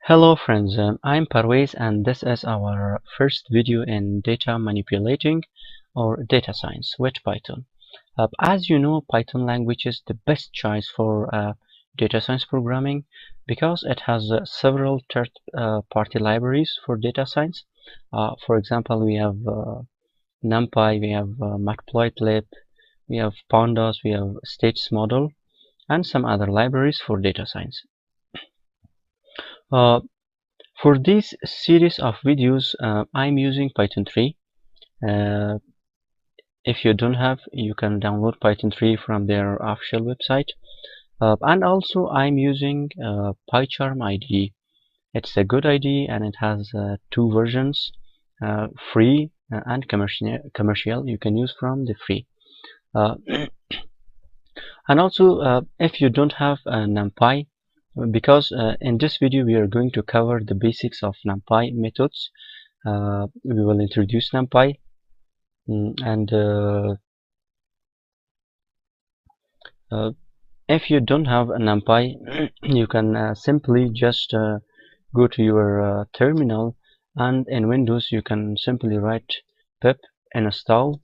Hello friends, I'm Parvez and this is our first video in data manipulating or data science with Python. As you know, Python language is the best choice for data science programming because it has several third-party libraries for data science. For example, we have NumPy, we have Matplotlib, we have Pandas, we have States Model, and some other libraries for data science. For this series of videos, I'm using Python 3. If you don't have, you can download Python 3 from their official website. And also I'm using PyCharm IDE. It's a good IDE and it has two versions, free and commercial. You can use from the free. And also if you don't have NumPy, because in this video we are going to cover the basics of NumPy methods. We will introduce NumPy and if you don't have a NumPy, you can simply just go to your terminal, and in Windows you can simply write pip install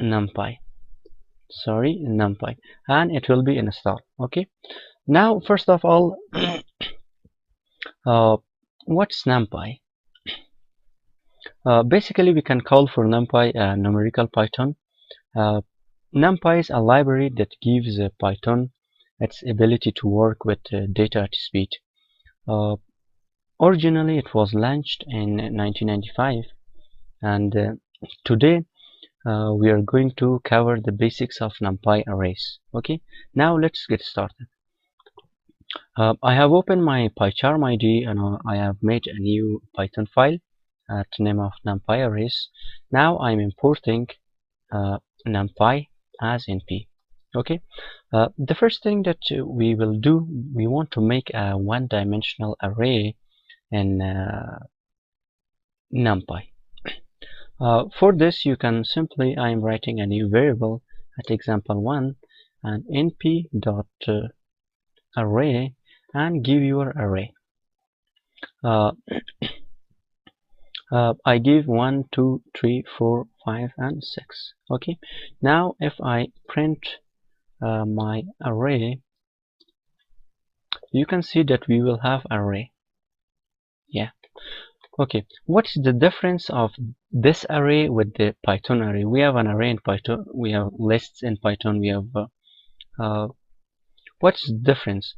NumPy, and it will be installed. Okay, now first of all, what's NumPy? Basically we can call for NumPy numerical Python. NumPy is a library that gives Python its ability to work with data at speed. Originally it was launched in 1995, and today we are going to cover the basics of NumPy arrays. Okay, now let's get started. I have opened my PyCharm IDE and I have made a new Python file at the name of NumPy arrays. Now I'm importing NumPy as np. Okay, the first thing that we will do, we want to make a one-dimensional array in NumPy. For this you can simply, I'm writing a new variable at example1 and np.array and give your array. I give 1, 2, 3, 4, 5 and 6. Okay, now if I print my array, you can see that we will have array. Yeah. Okay, what's the difference of this array with the Python array? We have an array in Python, we have lists in Python, we have what's the difference?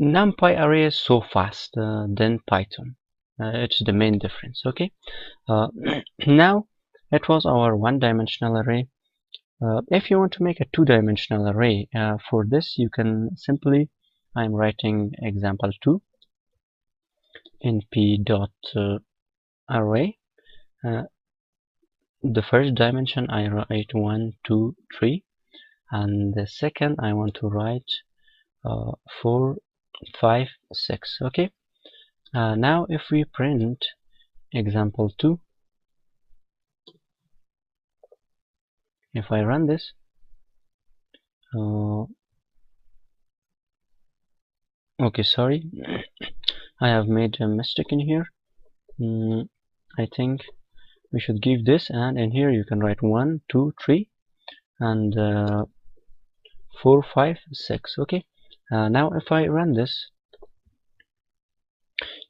NumPy array is so fast than Python. It's the main difference. Okay, now it was our one-dimensional array. If you want to make a two-dimensional array, for this you can simply, I'm writing example2 np.array. The first dimension I write 1, 2, 3, and the second I want to write 4, 5, 6. Okay, now if we print example2, if I run this, okay, sorry, I have made a mistake in here. I think we should give this, and in here you can write 1, 2, 3 and 4, 5, 6. Okay, now if I run this,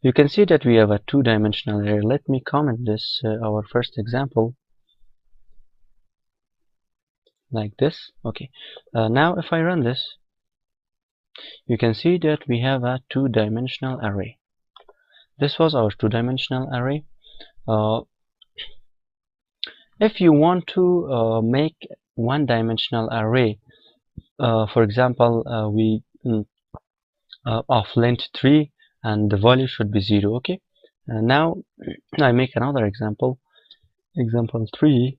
you can see that we have a two-dimensional array. Let me comment this, our first example, like this. Okay, now if I run this, you can see that we have a two-dimensional array. This was our two-dimensional array. If you want to make one-dimensional array, for example, of length 3 and the value should be 0. Okay, now I make another example, example3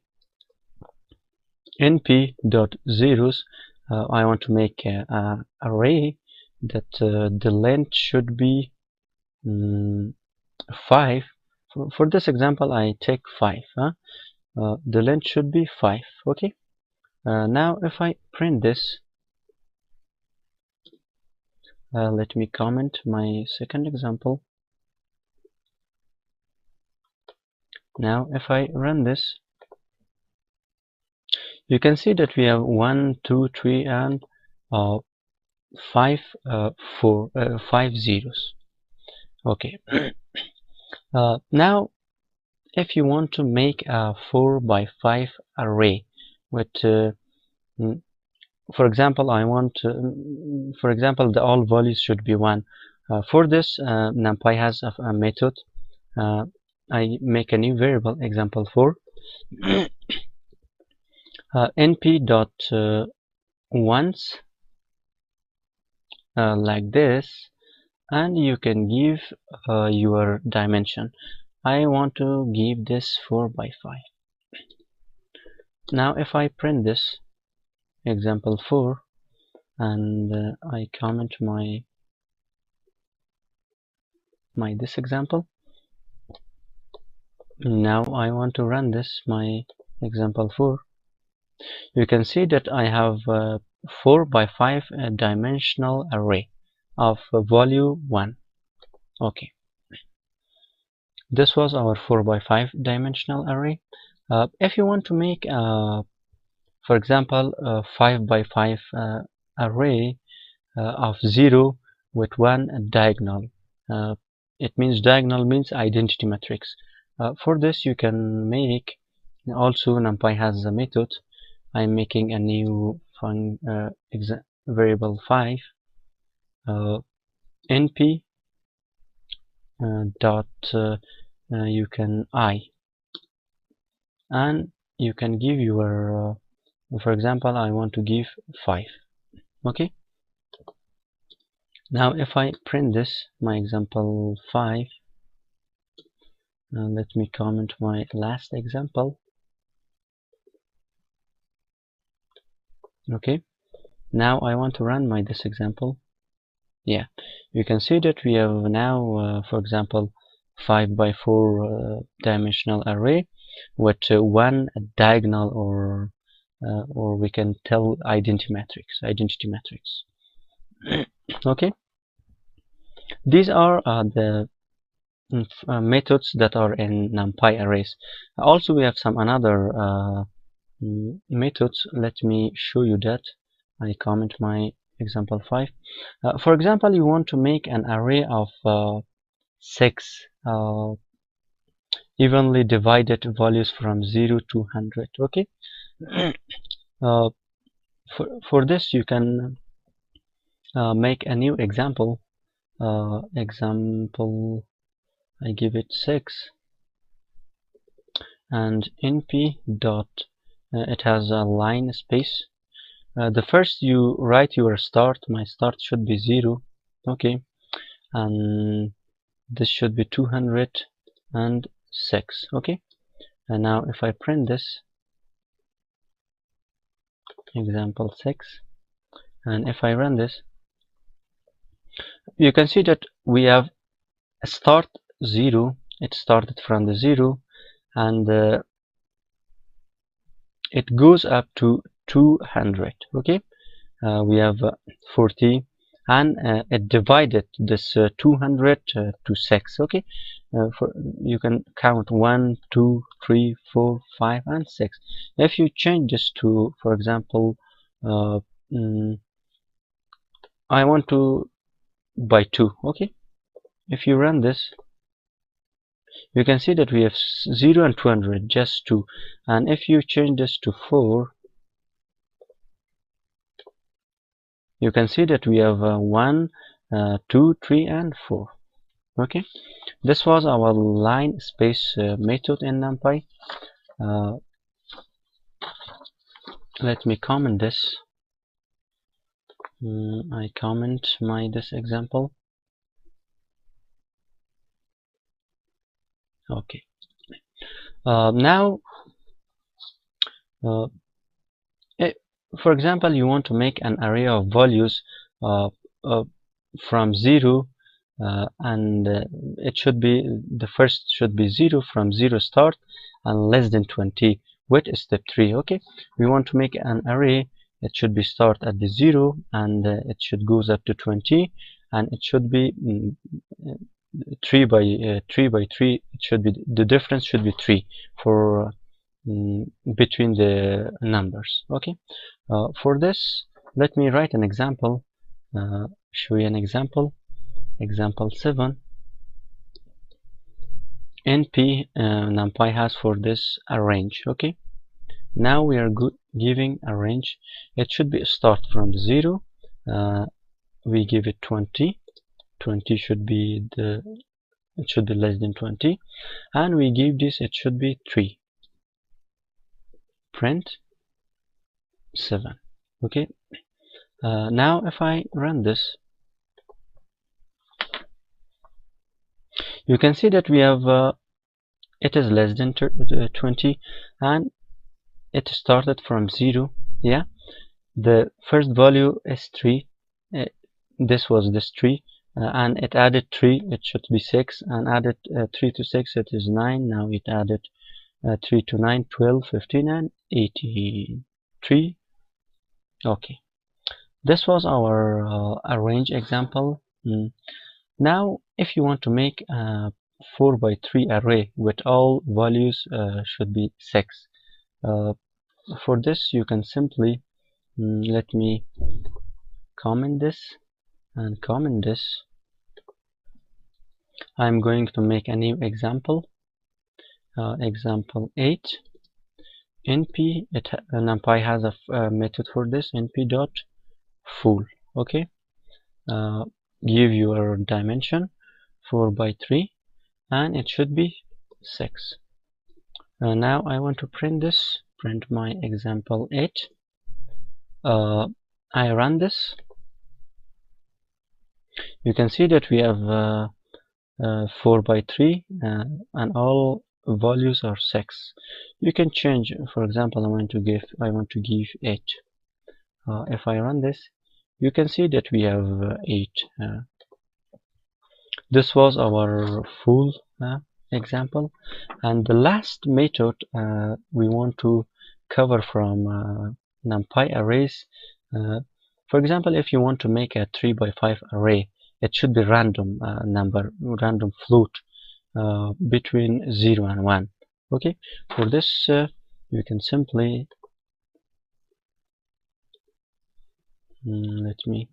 np.zeros. I want to make an array that the length should be 5. For this example I take 5. The length should be 5. Okay, now if I print this, Let me comment my second example. Now if I run this, you can see that we have 1, 2, 3 and 5 zeros. Okay. Now if you want to make a 4 by 5 array with for example, I want for example the all values should be 1. For this, NumPy has a method. I make a new variable, example 4, np.once, like this, and you can give your dimension. I want to give this 4 by 5. Now if I print this example 4 and I comment my this example, now I want to run this my example 4, you can see that I have 4 by 5 dimensional array of value 1. Okay, this was our 4 by 5 dimensional array. If you want to make for example a 5 by 5 array of 0 with 1 diagonal, it means diagonal means identity matrix. For this you can make, also NumPy has a method. I'm making a new variable 5 np dot you can I, and you can give your for example I want to give 5. Okay, now if I print this my example 5, let me comment my last example. Okay, now I want to run my this example. Yeah, you can see that we have now for example 5 by 4 dimensional array with 1 diagonal, or we can tell identity matrix. Okay, these are the methods that are in NumPy arrays. Also we have some other methods. Let me show you that. I comment my example 5. For example, you want to make an array of 6 evenly divided values from 0 to 100. Okay, for this you can make a new example. Example, I give it 6, and np dot it has a line space. The first you write your start. My start should be 0. Okay, and this should be 206. Okay, and now if I print this example 6 and if I run this, you can see that we have a start 0. It started from the 0 and it goes up to 200. Okay, we have 40 and it divided this 200 to 6. Okay, you can count 1, 2, 3, 4, 5 and 6. If you change this to, for example, I want to by 2. Okay, if you run this, you can see that we have 0 and 200, just 2. And if you change this to 4, you can see that we have 1, 2, 3 and 4. Okay, this was our line space method in NumPy. Let me comment this. I comment this example. Okay, now for example you want to make an array of values from 0 and it should be, the first should be 0 from 0 start and less than 20 with step 3. Okay, we want to make an array. It should be start at the 0 and it should goes up to 20 and it should be 3 by 3 by 3. It should be, the difference should be 3 for between the numbers. Okay, for this let me write an example, show you an example. Example 7. NP NumPy has for this arange. Okay, now we are giving a range. It should be start from 0. We give it 20. 20 should be it should be less than 20, and we give this, it should be 3. Print 7. Okay, now if I run this, you can see that we have it is less than 20, and it started from 0. Yeah, the first value is 3. This was this 3, and it added 3, it should be 6, and added 3 to 6, it is 9. Now it added 3 to 9, 12, 15, and 83. Okay, this was our arange example. Now if you want to make a 4 by 3 array with all values should be 6, for this you can simply let me comment this and comment this. I'm going to make a new example, example 8. NP, NumPy has a method for this, np.full. Okay, give your dimension 4 by 3, and it should be 6. Now I want to print this, print my example 8. I run this. You can see that we have 4 by 3 and all values are 6. You can change, for example, I want to give 8. If I run this, you can see that we have 8. This was our full example, and the last method we want to cover from NumPy arrays. For example, if you want to make a 3 by 5 array, it should be random number, random float between 0 and 1. Okay, for this you can simply let me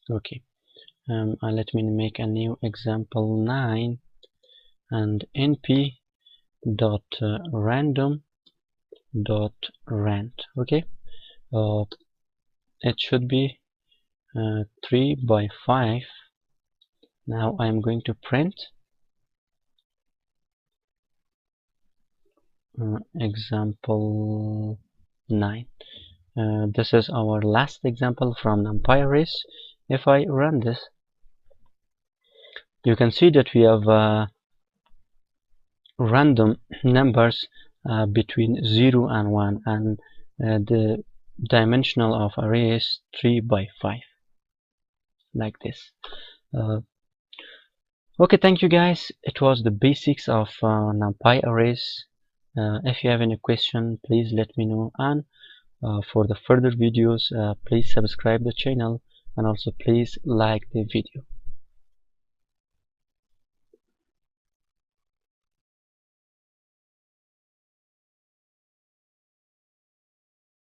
okay, let me make a new example 9, and np dot random dot rand. Okay, it should be 3 by 5. Now I'm going to print example 9. This is our last example from NumPy arrays. If I run this, you can see that we have random numbers between 0 and 1, and the dimensional of array is 3 by 5, like this. Okay, thank you guys. It was the basics of NumPy arrays. If you have any question, please let me know, and for the further videos please subscribe the channel, and also please like the video.